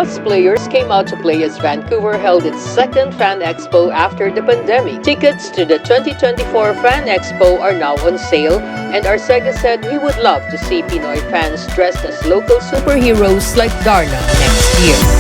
cosplayers came out to play as Vancouver held its second Fan Expo after the pandemic. Tickets to the 2024 Fan Expo are now on sale, and Arcega said he would love to see Pinoy fans dressed as local superheroes like Darna next year.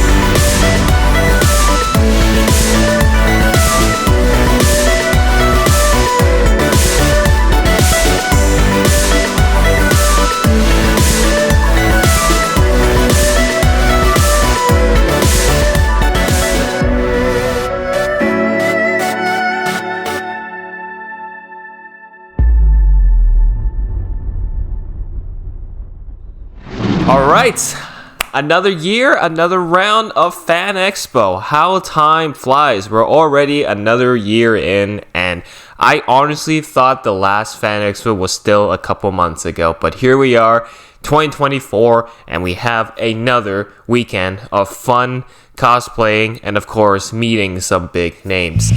Alright, another year, another round of Fan Expo. How time flies. We're already another year in, and I honestly thought the last Fan Expo was still a couple months ago. But here we are, 2024, and we have another weekend of fun, cosplaying, and of course, meeting some big names.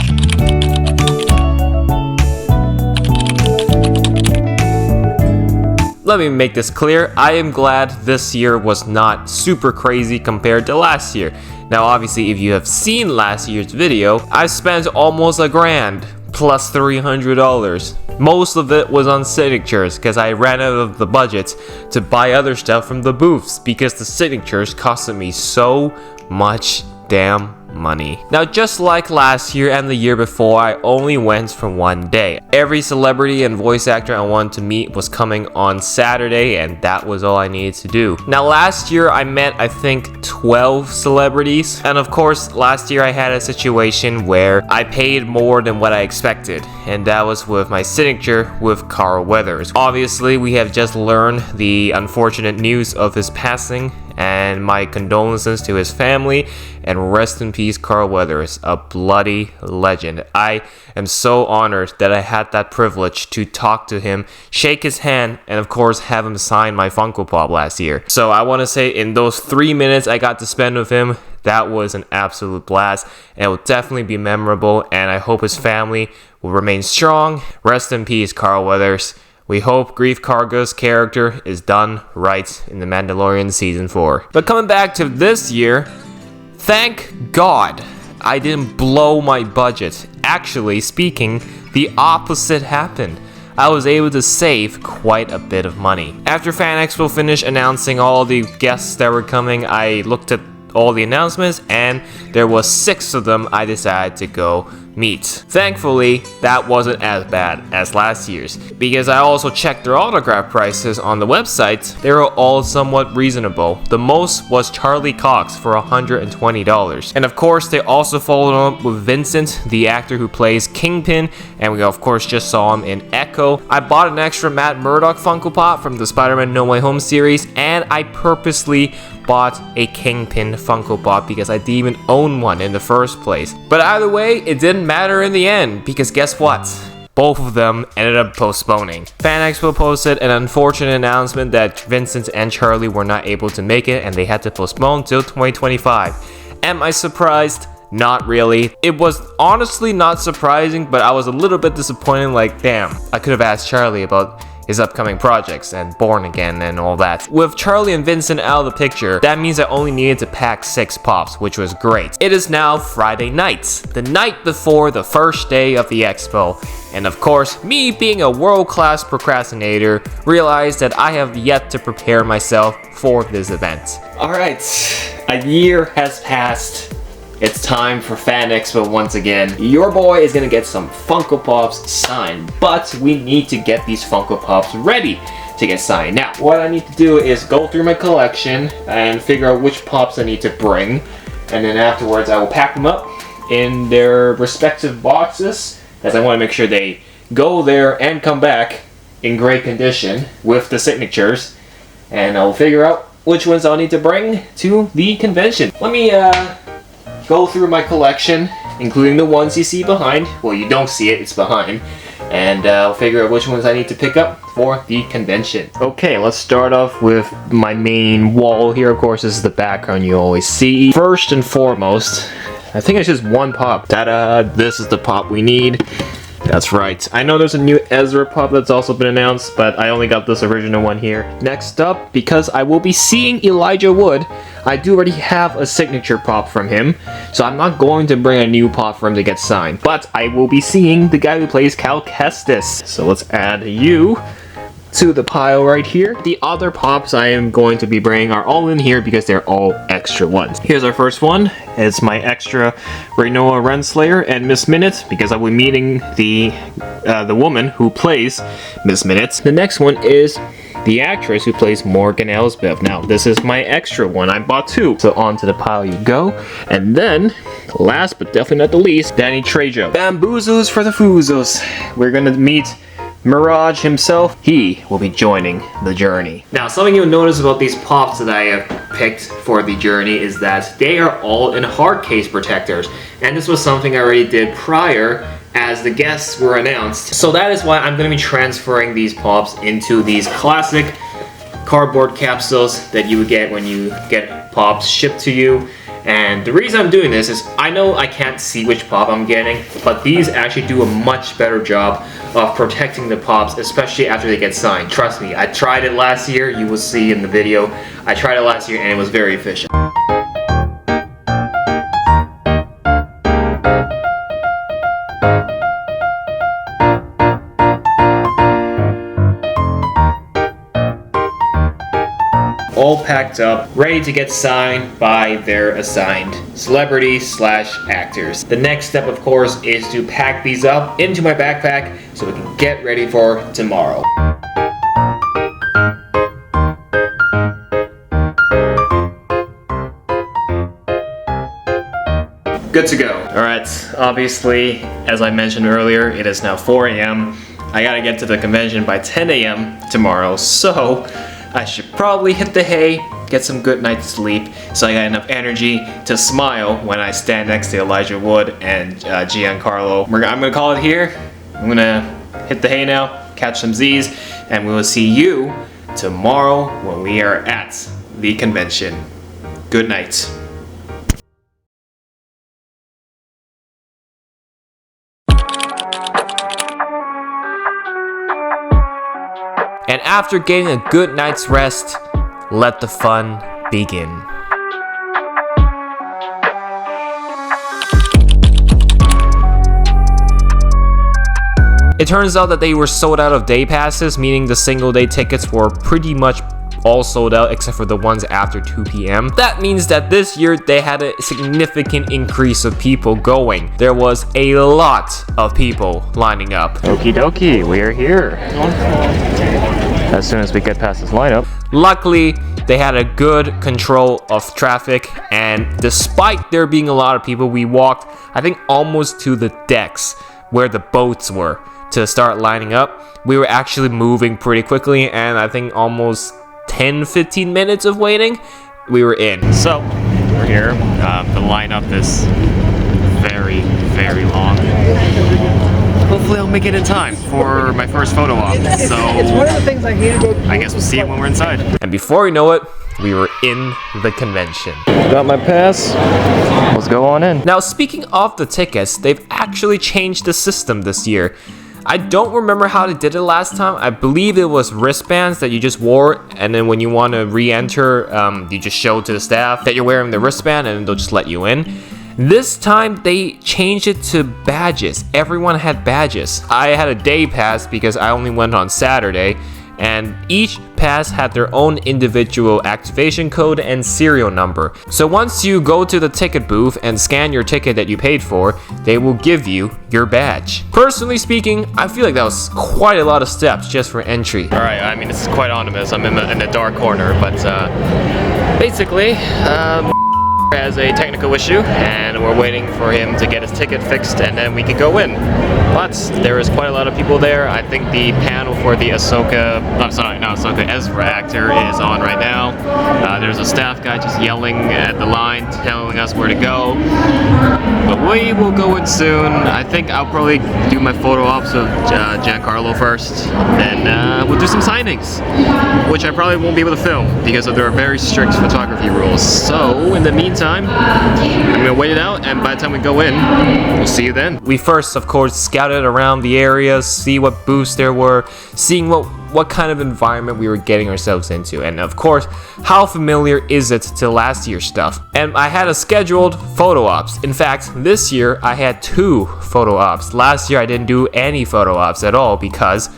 Let me make this clear, I am glad this year was not super crazy compared to last year. Now obviously if you have seen last year's video, I spent almost $1,000 plus $300. Most of it was on signatures because I ran out of the budget to buy other stuff from the booths because the signatures costed me so much damn money. Now just like last year and the year before, I only went for one day. Every celebrity and voice actor I wanted to meet was coming on Saturday, and that was all I needed to do. Now last year I met I think 12 celebrities, and of course last year I had a situation where I paid more than what I expected, and that was with my signature with Carl Weathers. Obviously we have just learned the unfortunate news of his passing, and my condolences to his family, and rest in peace Carl Weathers, a bloody legend. I am so honored that I had that privilege to talk to him, shake his hand, and of course have him sign my Funko Pop last year. So I want to say in those 3 minutes I got to spend with him, that was an absolute blast, and it will definitely be memorable, and I hope his family will remain strong. Rest in peace Carl Weathers. We hope Grief Karga's character is done right in The Mandalorian Season 4. But coming back to this year, thank God I didn't blow my budget. Actually speaking, the opposite happened. I was able to save quite a bit of money. After Fan Expo finished announcing all the guests that were coming, I looked at all the announcements, and there was 6 of them I decided to go meet. Thankfully, that wasn't as bad as last year's, because I also checked their autograph prices on the website. They were all somewhat reasonable. The most was Charlie Cox for $120. And of course, they also followed up with Vincent, the actor who plays Kingpin, and we of course just saw him in Echo. I bought an extra Matt Murdock Funko Pop from the Spider-Man No Way Home series, and I purposely bought a Kingpin Funko Pop because I didn't even own one in the first place. But either way, it didn't matter in the end, because guess what? Both of them ended up postponing. Fan Expo posted an unfortunate announcement that Vincent and Charlie were not able to make it, and they had to postpone till 2025. Am I surprised? Not really. It was honestly not surprising, but I was a little bit disappointed, like damn, I could have asked Charlie about his upcoming projects and Born Again and all that. With Charlie and Vincent out of the picture, that means I only needed to pack 6 pops, which was great. It is now Friday night, the night before the first day of the expo, and of course, me being a world-class procrastinator, realized that I have yet to prepare myself for this event. Alright, a year has passed. It's time for Fan Expo once again. Your boy is gonna get some Funko Pops signed, but we need to get these Funko Pops ready to get signed. Now, what I need to do is go through my collection and figure out which Pops I need to bring, and then afterwards I will pack them up in their respective boxes, as I want to make sure they go there and come back in great condition with the signatures, and I'll figure out which ones I'll need to bring to the convention. Let me go through my collection, including the ones you see behind. Well, you don't see it, it's behind. And I'll figure out which ones I need to pick up for the convention. Okay, let's start off with my main wall here. Of course, this is the background you always see. First and foremost, I think it's just one pop. Ta-da! This is the pop we need. That's right. I know there's a new Ezra pop that's also been announced, but I only got this original one here. Next up, because I will be seeing Elijah Wood, I do already have a signature pop from him, so I'm not going to bring a new pop for him to get signed. But I will be seeing the guy who plays Cal Kestis. So let's add you to the pile right here. The other pops I am going to be bringing are all in here because they're all extra ones. Here's our first one. It's my extra Renoa Renslayer and Miss Minute, because I will be meeting the woman who plays Miss Minute. The next one is the actress who plays Morgan Elsbeth. Now, this is my extra one. I bought two. So onto the pile you go. And then, last but definitely not the least, Danny Trejio. Bamboozles for the foozles. We're gonna meet Mirage himself. He will be joining the journey. Now, something you'll notice about these pops that I have picked for the journey is that they are all in hard case protectors. And this was something I already did prior as the guests were announced. So that is why I'm going to be transferring these pops into these classic cardboard capsules that you would get when you get pops shipped to you. And the reason I'm doing this is I know I can't see which pop I'm getting, but these actually do a much better job of protecting the pops, especially after they get signed. Trust me, I tried it last year. You will see in the video. I tried it last year and it was very efficient. All packed up, ready to get signed by their assigned celebrity/actors. The next step, of course, is to pack these up into my backpack so we can get ready for tomorrow. Good to go. Alright, obviously, as I mentioned earlier, it is now 4 a.m. I gotta get to the convention by 10 a.m. tomorrow, so I should probably hit the hay, get some good night's sleep, so I got enough energy to smile when I stand next to Elijah Wood and Giancarlo. I'm gonna call it here. I'm gonna hit the hay now, catch some Z's, and we will see you tomorrow when we are at the convention. Good night. And after getting a good night's rest, let the fun begin. It turns out that they were sold out of day passes, meaning the single day tickets were pretty much all sold out except for the ones after 2 p.m. That means that this year they had a significant increase of people going. There was a lot of people lining up. Okie dokie, we are here. As soon as we get past this lineup. Luckily, they had a good control of traffic, and despite there being a lot of people, we walked, I think, almost to the decks where the boats were to start lining up. We were actually moving pretty quickly, and I think almost 10-15 minutes of waiting, we were in. So, we're here. The lineup is very, very long. Hopefully I'll make it in time for my first photo op. So it's one of the things I hate about. I guess we'll see it when we're inside. And before we know it, we were in the convention. Got my pass. Let's go on in. Now, speaking of the tickets, they've actually changed the system this year. I don't remember how they did it last time. I believe it was wristbands that you just wore, and then when you want to re-enter, you just show to the staff that you're wearing the wristband, and they'll just let you in. This time they changed it to badges. Everyone had badges. I had a day pass because I only went on Saturday, and each pass had their own individual activation code and serial number. So once you go to the ticket booth and scan your ticket that you paid for, they will give you your badge. Personally speaking, I feel like that was quite a lot of steps just for entry. Alright, I mean, this is quite ominous. I'm in the dark corner, but basically, has a technical issue, and we're waiting for him to get his ticket fixed, and then we can go in. But there is quite a lot of people there. I think the panel for the Ahsoka Ezra actor is on right now. There's a staff guy just yelling at the line, telling us where to go. But we will go in soon. I think I'll probably do my photo ops of Giancarlo first, then we'll do some signings, which I probably won't be able to film because of their very strict photography rules. So in the meantime, meantime, I'm gonna wait it out, and by the time we go in, we'll see you then. We first, of course, scouted around the area, see what booths there were, seeing what kind of environment we were getting ourselves into, and of course, how familiar is it to last year's stuff. And I had a scheduled photo ops. In fact, this year I had 2 photo ops. Last year I didn't do any photo ops at all because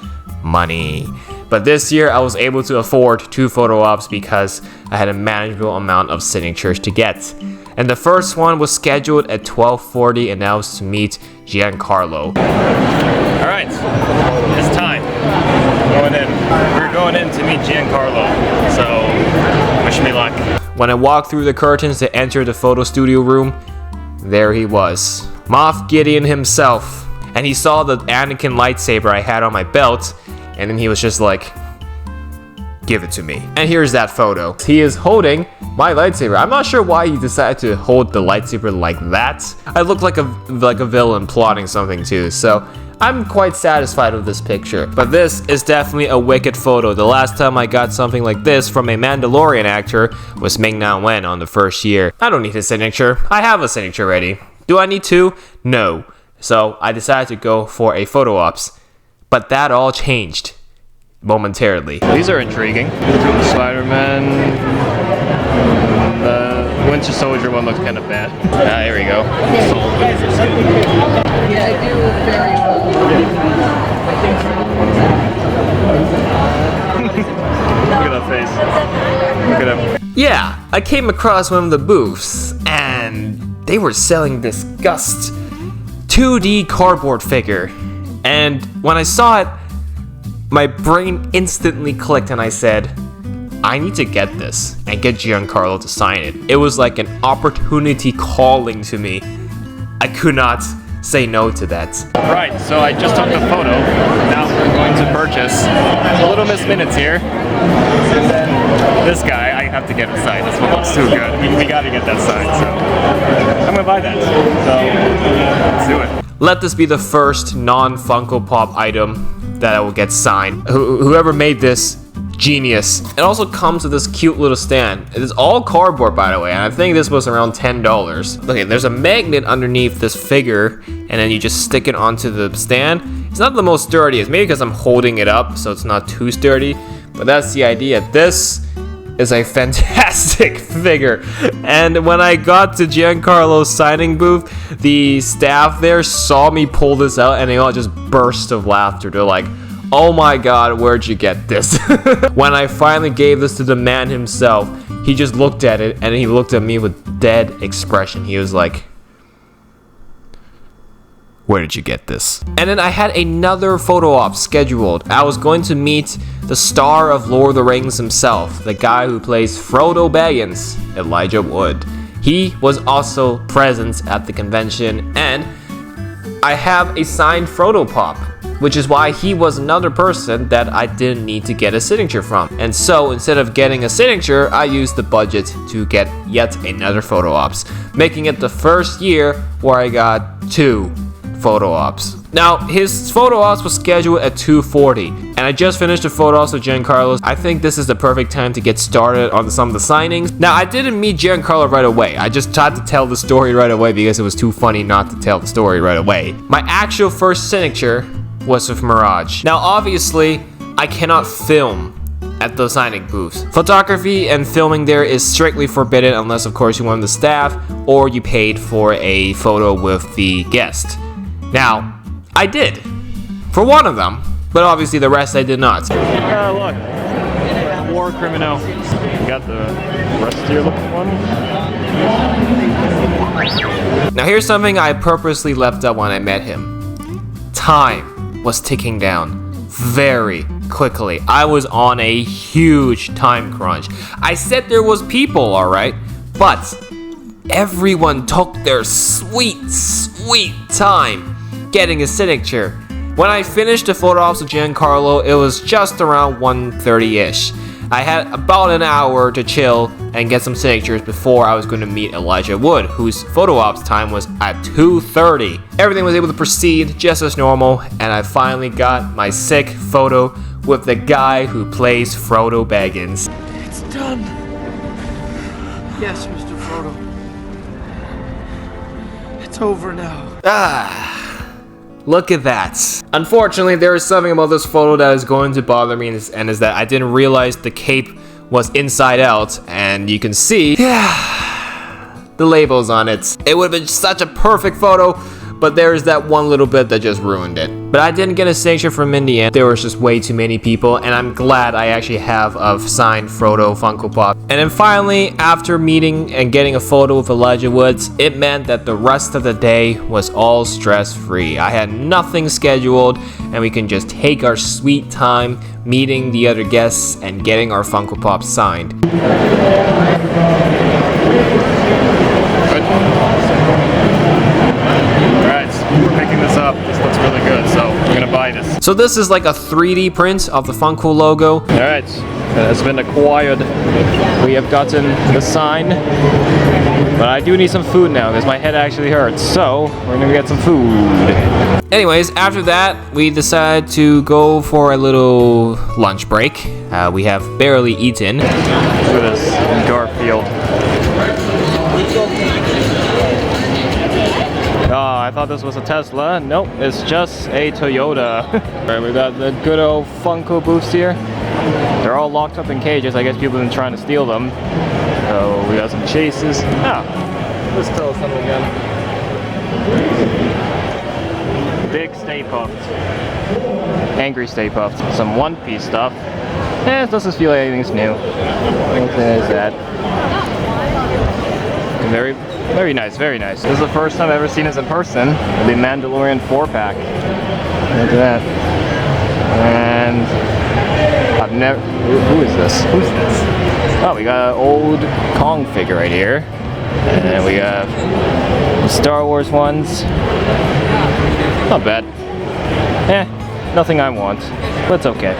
money. But this year I was able to afford 2 photo ops because I had a manageable amount of signatures to get. And the first one was scheduled at 12:40, and that was to meet Giancarlo. Alright, it's time. We're going in to meet Giancarlo, so wish me luck. When I walked through the curtains to enter the photo studio room, there he was, Moff Gideon himself. And he saw the Anakin lightsaber I had on my belt, and then he was just like, give it to me. And here's that photo. He is holding my lightsaber. I'm not sure why he decided to hold the lightsaber like that. I look like a villain plotting something too, so I'm quite satisfied with this picture. But this is definitely a wicked photo. The last time I got something like this from a Mandalorian actor was Ming-Na Wen on the first year. I don't need his signature. I have a signature ready. Do I need 2? No. So I decided to go for a photo ops. But that all changed momentarily. These are intriguing. Spider-Man. The Winter Soldier one looks kind of bad. Ah, here we go. Yeah, I do very well. Look at that face. Look at him. Yeah, I came across one of the booths, and they were selling this Gust 2D cardboard figure. And when I saw it, my brain instantly clicked and I said, I need to get this and get Giancarlo to sign it. It was like an opportunity calling to me. I could not say no to that. Right, so I just took the photo. Now we're going to purchase a Little Miss Minutes here. And then this guy, I have to get it signed. This one looks too good. We gotta get that signed, so I'm gonna buy that. So let's do it. Let this be the first non-Funko Pop item that I will get signed. Whoever made this, genius. It also comes with this cute little stand. It is all cardboard, by the way, and I think this was around $10. Okay, there's a magnet underneath this figure, and then you just stick it onto the stand. It's not the most sturdiest, maybe because I'm holding it up, so it's not too sturdy, but that's the idea. This is a fantastic figure. And when I got to Giancarlo's signing booth, the staff there saw me pull this out and they all just burst of laughter. They're like, oh my god, where'd you get this? When I finally gave this to the man himself, he just looked at it and he looked at me with dead expression. He was like, where did you get this? And then I had another photo op scheduled. I was going to meet the star of Lord of the Rings himself, the guy who plays Frodo Baggins, Elijah Wood. He was also present at the convention, and I have a signed Frodo pop, which is why he was another person that I didn't need to get a signature from. And so instead of getting a signature, I used the budget to get yet another photo ops, making it the first year where I got 2 photo ops. Now, his photo ops was scheduled at 2:40, and I just finished the photo ops with Giancarlo. I think this is the perfect time to get started on some of the signings. Now, I didn't meet Giancarlo right away. I just tried to tell the story right away because it was too funny not to tell the story right away. My actual first signature was with Mirage. Now, obviously, I cannot film at the signing booths. Photography and filming there is strictly forbidden unless, of course, you want the staff or you paid for a photo with the guest. Now, I did, for one of them, but obviously the rest I did not. Look, war criminal. You got the rest here looking one. Now here's something I purposely left out when I met him. Time was ticking down very quickly. I was on a huge time crunch. I said there was people, alright, but everyone took their sweet time getting a signature. When I finished the photo ops with Giancarlo, it was just around 1:30-ish. I had about an hour to chill and get some signatures before I was going to meet Elijah Wood, whose photo ops time was at 2:30. Everything was able to proceed just as normal, and I finally got my sick photo with the guy who plays Frodo Baggins. It's done. Yes, Mr. Frodo. not over now. Ah, look at that. Unfortunately, there is something about this photo that is going to bother me, and is that I didn't realize the cape was inside out, and you can see the labels on it. It would have been such a perfect photo, but there's that one little bit that just ruined it. But I didn't get a signature from India. There was just way too many people, and I'm glad I actually have a signed Frodo Funko Pop. And then finally, after meeting and getting a photo with Elijah Woods, it meant that the rest of the day was all stress-free. I had nothing scheduled, and we can just take our sweet time meeting the other guests and getting our Funko Pop signed. We're picking this up. This looks really good, so we're gonna buy this. So this is like a 3D print of the Funko logo. Alright, it has been acquired. We have gotten the sign. But I do need some food now because my head actually hurts. So we're gonna get some food. Anyways, after that, we decided to go for a little lunch break. We have barely eaten. Look at this, Garfield. Oh, I thought this was a Tesla. Nope, it's just a Toyota. Alright, we got the good old Funko booths here. They're all locked up in cages. I guess people have been trying to steal them. So we got some chases. Ah, let's tell us something again. Big Stay Puft. Angry Stay Puft. Some One Piece stuff. It doesn't feel like anything's new. What is that? Very nice, very nice. This is the first time I've ever seen this in person. The Mandalorian 4-pack. Look at that. And I've never... Who is this? Who's this? Oh, we got an old Kong figure right here. And we got the Star Wars ones. Not bad. Nothing I want, but it's okay.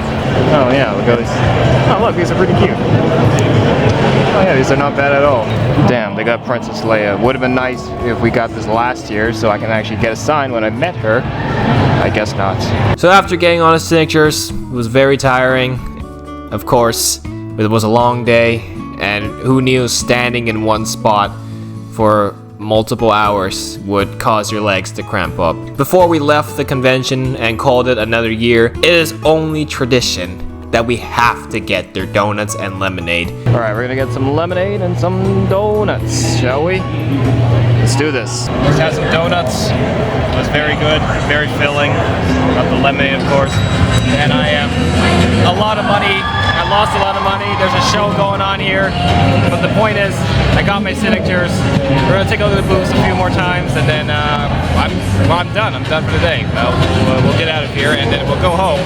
Oh yeah, look at these. Oh look, these are pretty cute. Oh yeah, these are not bad at all. Damn, they got Princess Leia. Would have been nice if we got this last year so I can actually get a sign when I met her. I guess not. So after getting all the signatures, it was very tiring. Of course, it was a long day, and who knew standing in one spot for multiple hours would cause your legs to cramp up. Before we left the convention and called it another year, it is only tradition that we have to get their donuts and lemonade. Alright, we're gonna get some lemonade and some donuts, shall we? Let's do this. Just had some donuts. It was very good, very filling. Got the lemonade, of course. And I have a lot of money. I lost a lot of money. There's a show going on here. But the point is, I got my signatures. We're gonna take a look at the booths a few more times, and then I'm done. I'm done for the day. We'll get out of here, and then we'll go home.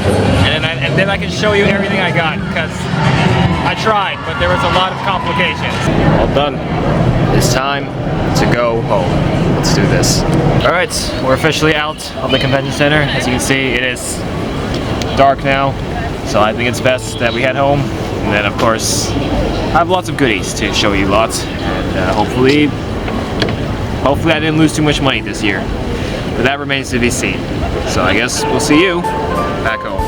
And then I can show you everything I got, because I tried, but there was a lot of complications. All done. It's time to go home. Let's do this. All right, we're officially out of the convention center. As you can see, it is dark now, so I think it's best that we head home. And then, of course, I have lots of goodies to show you lots, and hopefully I didn't lose too much money this year. But that remains to be seen. So I guess we'll see you back home.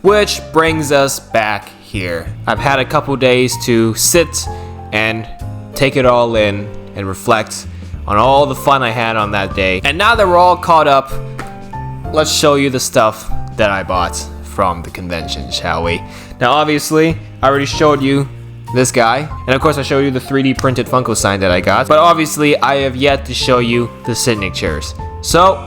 Which brings us back here. I've had a couple days to sit and take it all in and reflect on all the fun I had on that day. And now that we're all caught up, let's show you the stuff that I bought from the convention, shall we? Now obviously, I already showed you this guy, and of course I showed you the 3D printed Funko sign that I got, but obviously I have yet to show you the signatures. So,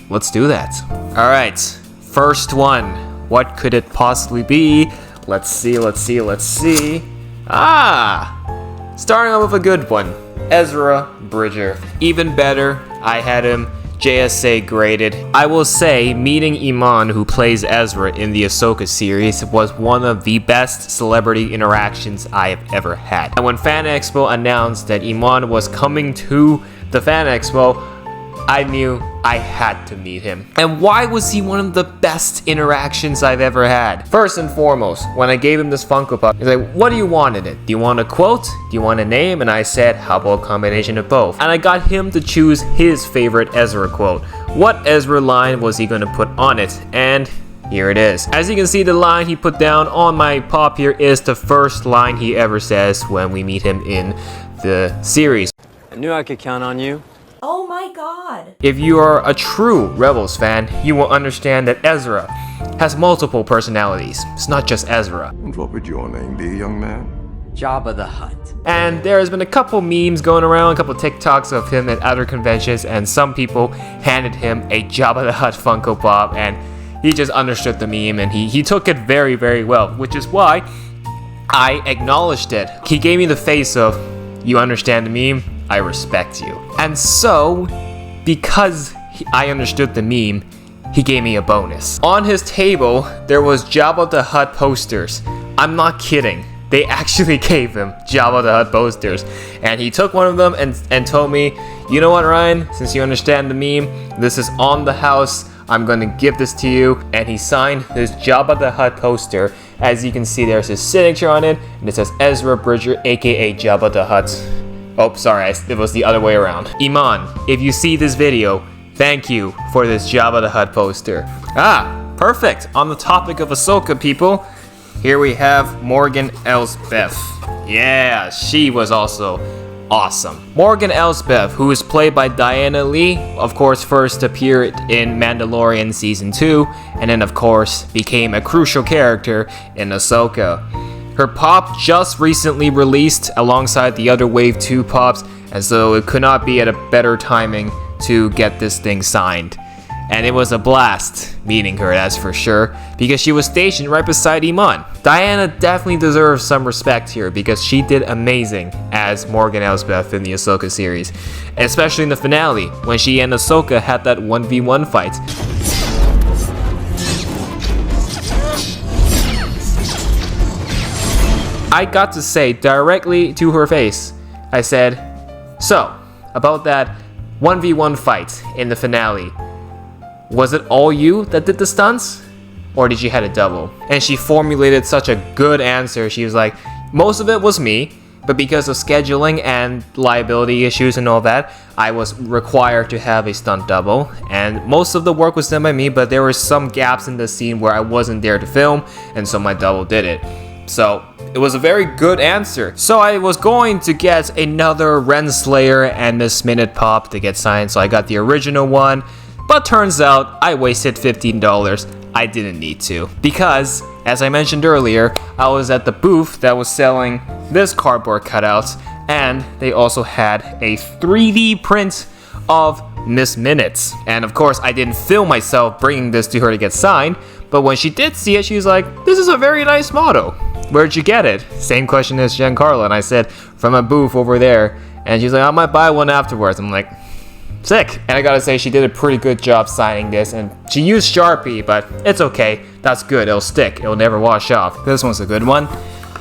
let's do that. Alright, first one. What could it possibly be? Let's see. Ah! Starting off with a good one. Ezra Bridger. Even better, I had him JSA graded. I will say, meeting Eman, who plays Ezra in the Ahsoka series, was one of the best celebrity interactions I have ever had. And when Fan Expo announced that Eman was coming to the Fan Expo, I knew I had to meet him. And why was he one of the best interactions I've ever had? First and foremost, when I gave him this Funko Pop, he's like, what do you want in it? Do you want a quote? Do you want a name? And I said, how about a combination of both? And I got him to choose his favorite Ezra quote. What Ezra line was he gonna put on it? And here it is. As you can see, the line he put down on my pop here is the first line he ever says when we meet him in the series. I knew I could count on you. Oh my god. If you are a true Rebels fan, you will understand that Ezra has multiple personalities. It's not just Ezra. And what would your name be, young man? Jabba the Hutt. And there has been a couple memes going around, a couple TikToks of him at other conventions, and some people handed him a Jabba the Hutt Funko Pop, and he just understood the meme, and he took it very, very well, which is why I acknowledged it. He gave me the face of, you understand the meme, I respect you. And so, because I understood the meme, he gave me a bonus. On his table, there was Jabba the Hutt posters. I'm not kidding. They actually gave him Jabba the Hutt posters. And he took one of them and told me, you know what, Ryan, since you understand the meme, this is on the house, I'm gonna give this to you. And he signed this Jabba the Hutt poster. As you can see, there's his signature on it, and it says Ezra Bridger, aka Jabba the Hutt. Oh, sorry, it was the other way around. Eman, if you see this video, thank you for this Jabba the Hutt poster. Ah, perfect. On the topic of Ahsoka, people, here we have Morgan Elsbeth. Yeah, she was also awesome. Morgan Elsbeth, who is played by Diana Lee, of course first appeared in Mandalorian Season 2, and then of course became a crucial character in Ahsoka. Her pop just recently released alongside the other Wave 2 pops, and so it could not be at a better timing to get this thing signed. And it was a blast meeting her, that's for sure, because she was stationed right beside Eman. Diana definitely deserves some respect here because she did amazing as Morgan Elsbeth in the Ahsoka series, especially in the finale when she and Ahsoka had that 1v1 fight. I got to say directly to her face, I said, so, about that 1v1 fight in the finale, was it all you that did the stunts? Or did you had a double? And she formulated such a good answer. She was like, most of it was me, but because of scheduling and liability issues and all that, I was required to have a stunt double. And most of the work was done by me, but there were some gaps in the scene where I wasn't there to film, and so my double did it. So it was a very good answer. So I was going to get another Renslayer and Miss Minute pop to get signed, so I got the original one. But turns out I wasted $15. I didn't need to. Because, as I mentioned earlier, I was at the booth that was selling this cardboard cutouts, and they also had a 3D print of Miss Minutes. And of course, I didn't film myself bringing this to her to get signed, but when she did see it, she was like, this is a very nice motto. Where'd you get it? Same question as Giancarlo, and I said, from a booth over there. And she's like, I might buy one afterwards. I'm like, sick. And I gotta say, she did a pretty good job signing this, and she used Sharpie, but it's okay. That's good, it'll stick, it'll never wash off. This one's a good one.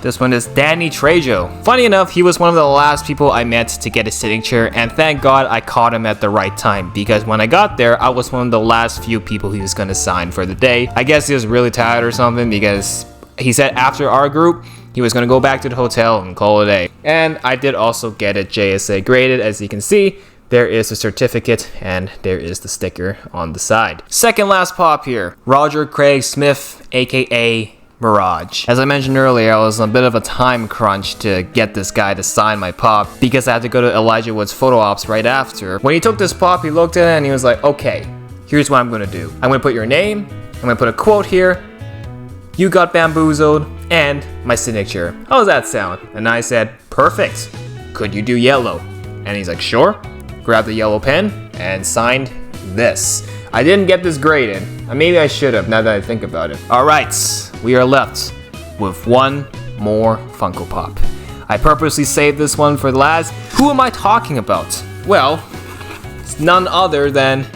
This one is Danny Trejio. Funny enough, he was one of the last people I met to get a signature, and thank God I caught him at the right time, because when I got there, I was one of the last few people he was gonna sign for the day. I guess he was really tired or something, because he said after our group, he was gonna go back to the hotel and call it a day. And I did also get it JSA graded, as you can see. There is a certificate, and there is the sticker on the side. Second last pop here, Roger Craig Smith, aka Mirage. As I mentioned earlier, I was on a bit of a time crunch to get this guy to sign my pop because I had to go to Elijah Wood's photo ops right after. When he took this pop, he looked at it and he was like, okay, here's what I'm gonna do. I'm gonna put your name, I'm gonna put a quote here, you got bamboozled, and my signature. How does that sound? And I said, perfect. Could you do yellow? And he's like, sure. Grabbed the yellow pen and signed this. I didn't get this graded. Maybe I should have, now that I think about it. Alright, we are left with one more Funko Pop. I purposely saved this one for the last. Who am I talking about? Well, it's none other than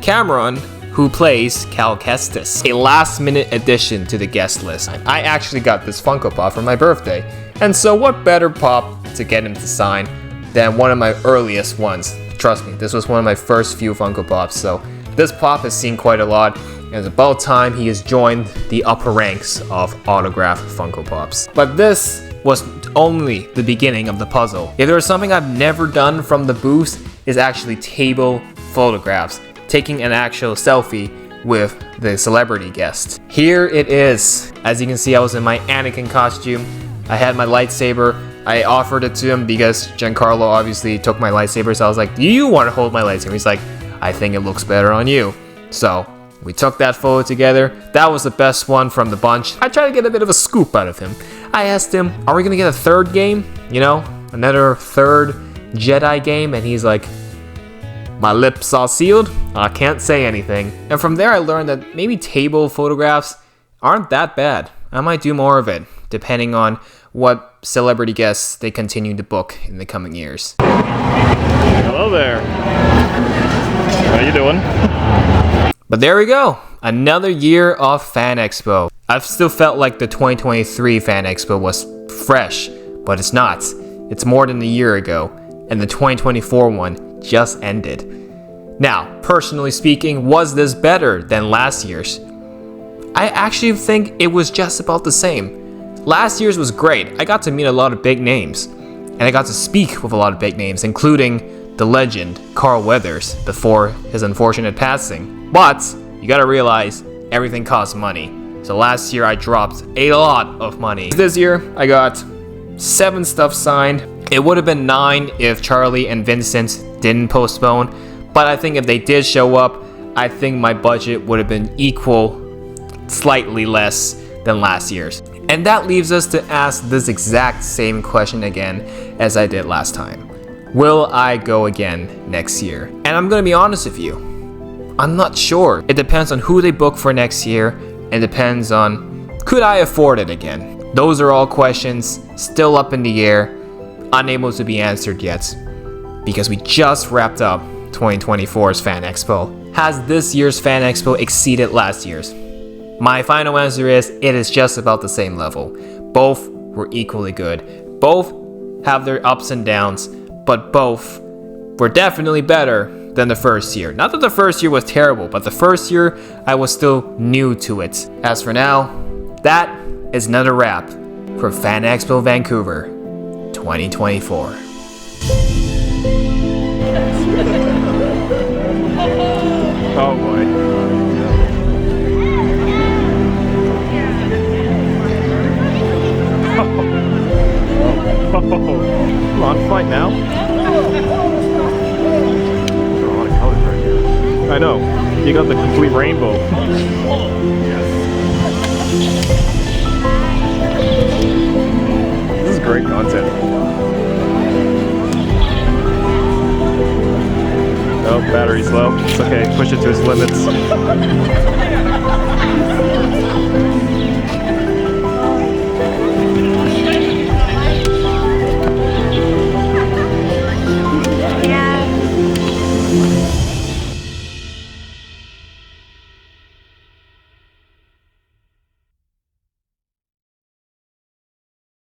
Cameron, who plays Cal Kestis. A last minute addition to the guest list. I actually got this Funko Pop for my birthday. And so what better pop to get him to sign than one of my earliest ones. Trust me, this was one of my first few Funko Pops, so this pop has seen quite a lot, and it's about time he has joined the upper ranks of autographed Funko Pops. But this was only the beginning of the puzzle. If there was something I've never done from the booth, is actually table photographs, taking an actual selfie with the celebrity guest. Here it is. As you can see, I was in my Anakin costume. I had my lightsaber. I offered it to him because Giancarlo obviously took my lightsaber, so I was like, do you want to hold my lightsaber? He's like, I think it looks better on you. So we took that photo together. That was the best one from the bunch. I tried to get a bit of a scoop out of him. I asked him, are we gonna get a third game? You know, another third Jedi game? And he's like, my lips are sealed. I can't say anything. And from there I learned that maybe table photographs aren't that bad. I might do more of it, depending on what celebrity guests they continue to book in the coming years. Hello there. How you doing? But there we go. Another year of Fan Expo. I've still felt like the 2023 Fan Expo was fresh, but it's not. It's more than a year ago, and the 2024 one just ended. Now, personally speaking, was this better than last year's? I actually think it was just about the same. Last year's was great. I got to meet a lot of big names, and I got to speak with a lot of big names, including the legend Carl Weathers before his unfortunate passing. But you gotta realize everything costs money. So last year I dropped a lot of money. This year I got 7 stuff signed. It would have been 9 if Charlie and Vincent didn't postpone, but I think if they did show up, I think my budget would have been equal, slightly less than last year's. And that leaves us to ask this exact same question again as I did last time. Will I go again next year? And I'm gonna be honest with you, I'm not sure. It depends on who they book for next year, and depends on, could I afford it again? Those are all questions still up in the air, unable to be answered yet, because we just wrapped up 2024's Fan Expo. Has this year's Fan Expo exceeded last year's? My final answer is, it is just about the same level. Both were equally good. Both have their ups and downs, but both were definitely better than the first year. Not that the first year was terrible, but the first year I was still new to it. As for now, that is another wrap for Fan Expo Vancouver 2024. Oh boy. Come on, fight now. There are a lot of colors right here. I know. You got the complete rainbow. This is great content. Oh, battery's low. It's okay. Push it to its limits.